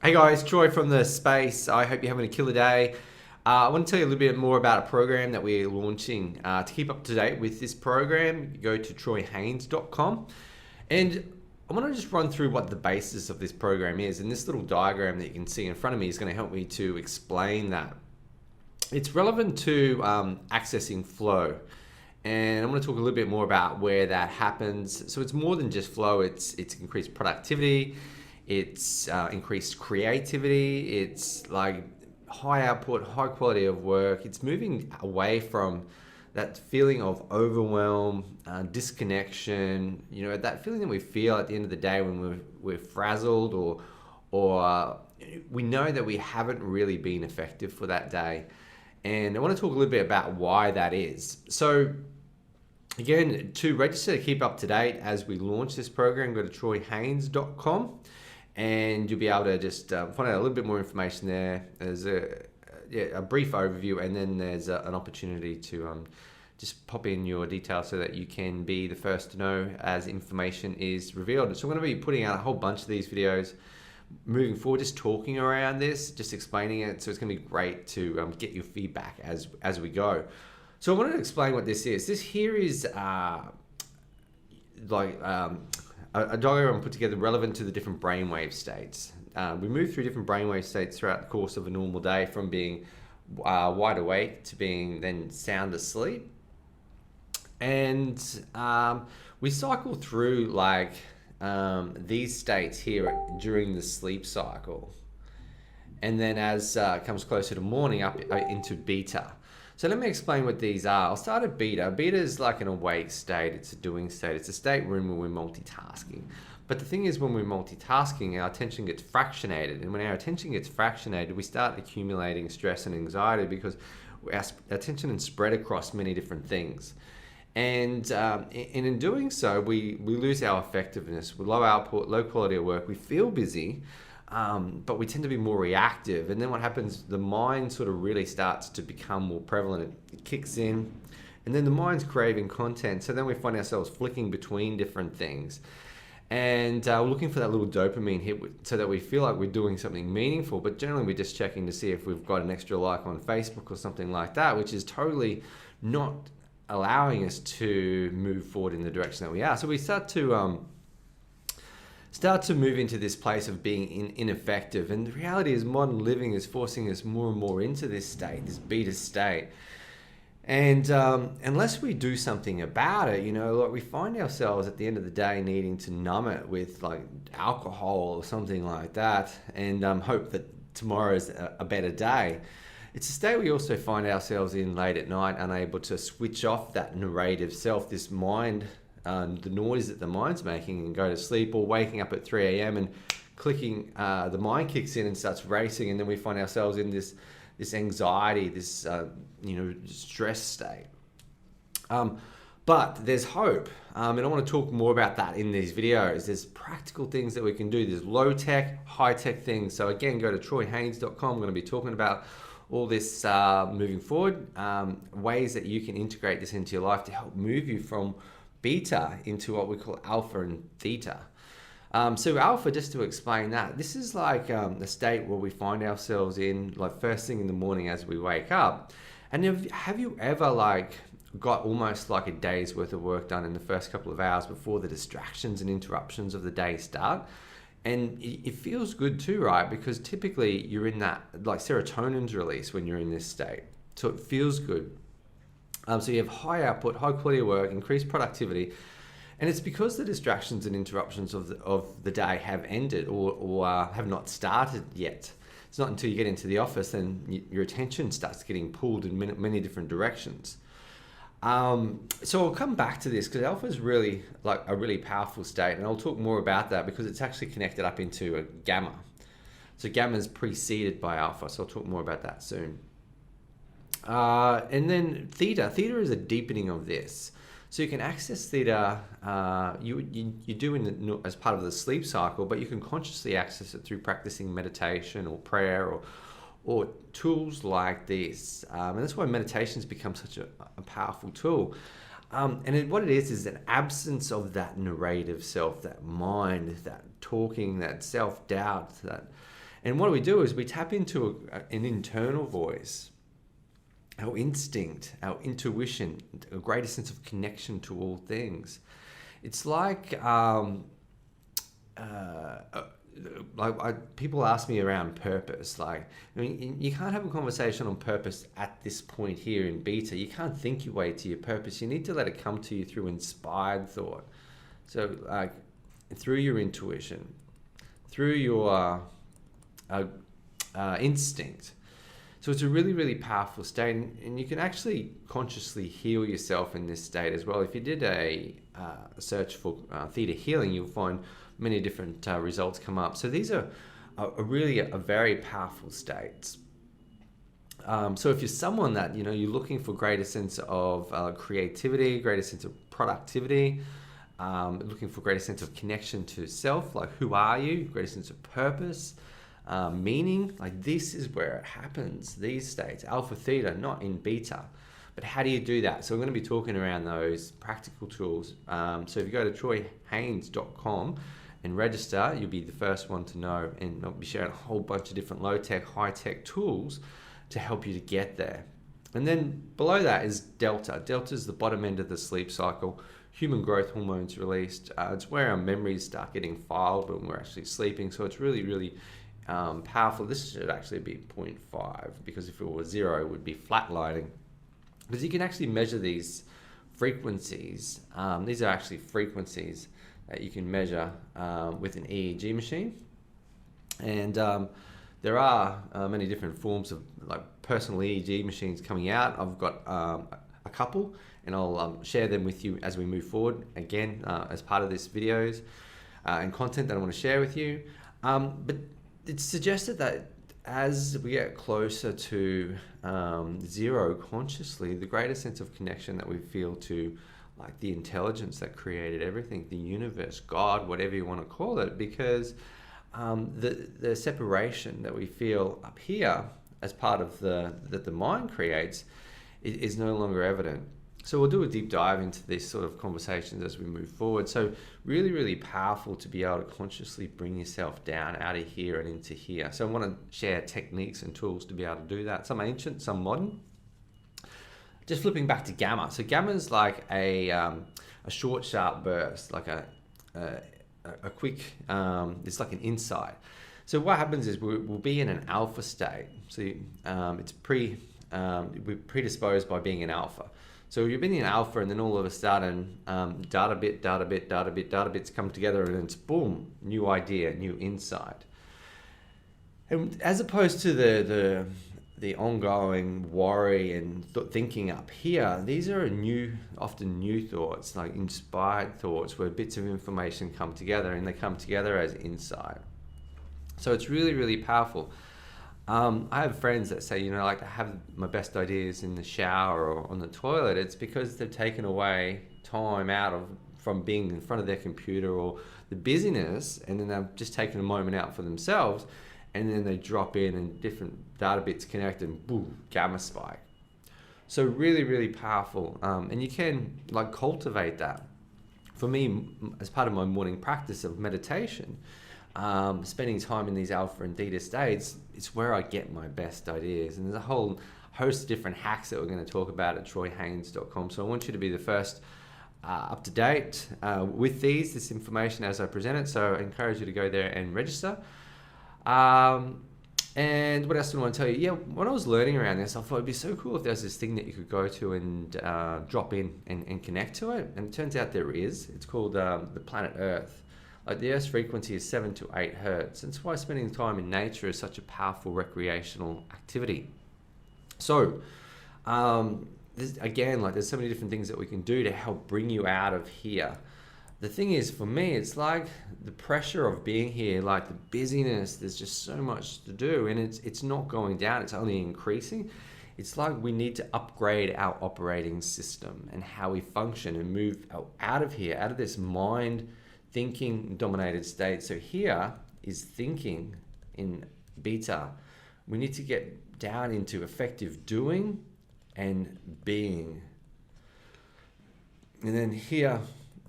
Hey guys, Troy from the space. I hope you're having a killer day. I want to tell you a little bit more about a program that we're launching. To keep up to date with this program, go to troyhaines.com. And I want to just run through what the basis of this program is. And this little diagram that you can see in front of me is going to help me to explain that. It's relevant to accessing flow. And I'm going to talk a little bit more about where that happens. So it's more than just flow, it's increased productivity, it's increased creativity, it's like high output, high quality of work. It's moving away from that feeling of overwhelm, disconnection, that feeling that we feel at the end of the day when we're frazzled or we know that we haven't really been effective for that day. And I want to talk a little bit about why that is. So again, to register to keep up to date as we launch this program, go to troyhaines.com and you'll be able to just find out a little bit more information there. There's a brief overview, and then there's an opportunity to just pop in your details so that you can be the first to know as information is revealed. So I'm going to be putting out a whole bunch of these videos moving forward, just talking around this, just explaining it. So it's going to be great to get your feedback as we go. So I wanted to explain what this is. This here is a diagram put together relevant to the different brainwave states. We move through different brainwave states throughout the course of a normal day, from being wide awake to being then sound asleep. And we cycle through these states here during the sleep cycle. And then as it comes closer to morning, up into beta. So let me explain what these are. I'll start at beta. Beta is like an awake state. It's a doing state. It's a state where we're multitasking. But the thing is, when we're multitasking, our attention gets fractionated. And when our attention gets fractionated, we start accumulating stress and anxiety because our attention is spread across many different things. And in doing so, we lose our effectiveness. With low output, low quality of work, we feel busy, but we tend to be more reactive. And then what happens, the mind sort of really starts to become more prevalent. It kicks in, and then the mind's craving content. So then we find ourselves flicking between different things. And we're looking for that little dopamine hit so that we feel like we're doing something meaningful. But generally, we're just checking to see if we've got an extra like on Facebook or something like that, which is totally not allowing us to move forward in the direction that we are. So we start to move into this place of being ineffective. And the reality is, modern living is forcing us more and more into this state, this beta state. And unless we do something about it, we find ourselves at the end of the day needing to numb it with like alcohol or something like that, and hope that tomorrow is a better day. It's a state we also find ourselves in late at night, unable to switch off that narrative self, this mind, the noise that the mind's making, and go to sleep, or waking up at 3 a.m. and clicking, the mind kicks in and starts racing, and then we find ourselves in this anxiety, this stress state. But there's hope, and I want to talk more about that in these videos. There's practical things that we can do. There's low-tech, high-tech things. So again, go to troyhaines.com. I'm going to be talking about all this moving forward, ways that you can integrate this into your life to help move you from beta into what we call alpha and theta. So alpha, just to explain that, this is like the state where we find ourselves in like first thing in the morning as we wake up. And have you ever got almost like a day's worth of work done in the first couple of hours before the distractions and interruptions of the day start? And it feels good too, right? Because typically you're in that, like serotonin's released when you're in this state. So it feels good. So you have high output, high quality of work, increased productivity. And it's because the distractions and interruptions of the day have ended or have not started yet. It's not until you get into the office and your attention starts getting pulled in many different directions. So I'll come back to this because alpha is really like a really powerful state, and I'll talk more about that because it's actually connected up into a gamma. So gamma is preceded by alpha, so I'll talk more about that soon. And then theta. Theta is a deepening of this. So you can access theta, you do as part of the sleep cycle, but you can consciously access it through practicing meditation or prayer or tools like this. And that's why meditation's become such a powerful tool. What it is an absence of that narrative self, that mind, that talking, that self-doubt, And what we do is we tap into an internal voice, our instinct, our intuition, a greater sense of connection to all things. It's like, people ask me around purpose. Like, I mean, you can't have a conversation on purpose at this point here in beta. You can't think your way to your purpose. You need to let it come to you through inspired thought. So, like, through your intuition, through your instinct. So it's a really, really powerful state, and you can actually consciously heal yourself in this state as well. If you did a search for Theta healing, you'll find many different results come up. So these are really a very powerful states. So if you're someone that, you're looking for greater sense of creativity, greater sense of productivity, looking for greater sense of connection to self, like who are you, greater sense of purpose, meaning, like this is where it happens, these states, alpha, theta, not in beta. But how do you do that? So we're going to be talking around those practical tools. So if you go to troyhaynes.com and register, you'll be the first one to know, and I'll be sharing a whole bunch of different low-tech, high-tech tools to help you to get there. And then below that is Delta. Delta is the bottom end of the sleep cycle. Human growth hormones released. It's where our memories start getting filed when we're actually sleeping. So it's really, really powerful. This should actually be 0.5, because if it was 0, it would be flatlining. Because you can actually measure these frequencies. These are actually frequencies that you can measure with an EEG machine. And there are many different forms of like personal EEG machines coming out. I've got a couple, and I'll share them with you as we move forward, again, as part of this videos and content that I want to share with you. But it's suggested that as we get closer to 0 consciously, the greater sense of connection that we feel to like the intelligence that created everything, the universe, God, whatever you want to call it, because the separation that we feel up here as part of that the mind creates is no longer evident. So we'll do a deep dive into these sort of conversations as we move forward. So really, really powerful to be able to consciously bring yourself down out of here and into here. So I want to share techniques and tools to be able to do that. Some ancient, some modern. Just flipping back to gamma. So gamma is like a short, sharp burst, like a quick, it's like an insight. So what happens is we'll be in an alpha state. So we're predisposed by being an alpha. So you've been in alpha, and then all of a sudden, data bits come together, and it's boom, new idea, new insight. And as opposed to the ongoing worry and thinking up here, these are often new thoughts, like inspired thoughts, where bits of information come together, and they come together as insight. So it's really, really powerful. I have friends that say, like I have my best ideas in the shower or on the toilet. It's because they've taken away time from being in front of their computer or the busyness, and then they've just taken a moment out for themselves, and then they drop in and different data bits connect, and boom, gamma spike. So really, really powerful. And you can like cultivate that. For me, as part of my morning practice of meditation, spending time in these alpha and theta states, it's where I get my best ideas. And there's a whole host of different hacks that we're going to talk about at troyhaynes.com. So I want you to be the first up to date with this information as I present it. So I encourage you to go there and register. And what else do I want to tell you? Yeah, when I was learning around this, I thought it'd be so cool if there's this thing that you could go to and drop in and connect to it. And it turns out there is. It's called the planet Earth. Like the Earth's frequency is 7 to 8 hertz. That's why spending time in nature is such a powerful recreational activity. So, there's so many different things that we can do to help bring you out of here. The thing is, for me, it's like the pressure of being here, like the busyness, there's just so much to do, and it's not going down, it's only increasing. It's like we need to upgrade our operating system and how we function and move out of here, out of this mind thinking dominated state. So here is thinking in beta. We need to get down into effective doing and being. And then here,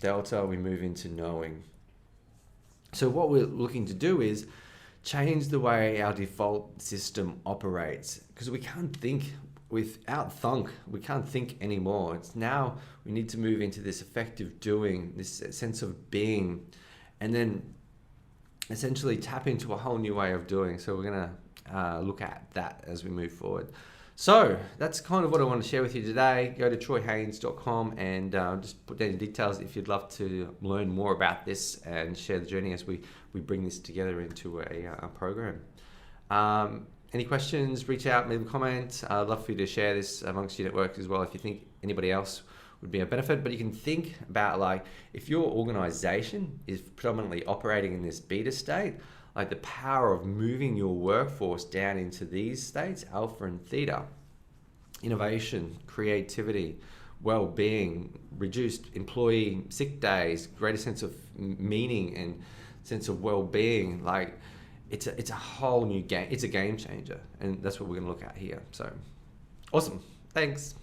delta, we move into knowing. So what we're looking to do is change the way our default system operates, because we can't think without thunk. We can't think anymore. It's now we need to move into this effective doing, this sense of being, and then essentially tap into a whole new way of doing. So we're going to look at that as we move forward. So that's kind of what I want to share with you today. Go to troyhaynes.com and just put down your details if you'd love to learn more about this and share the journey as we bring this together into a program. Any questions, reach out, leave a comment. I'd love for you to share this amongst your network as well if you think anybody else would be a benefit. But you can think about, like, if your organization is predominantly operating in this beta state, like the power of moving your workforce down into these states, alpha and theta, innovation, creativity, well-being, reduced employee sick days, greater sense of meaning and sense of well-being. Like, it's a whole new game. It's a game changer, and that's what we're going to look at here. So awesome. Thanks.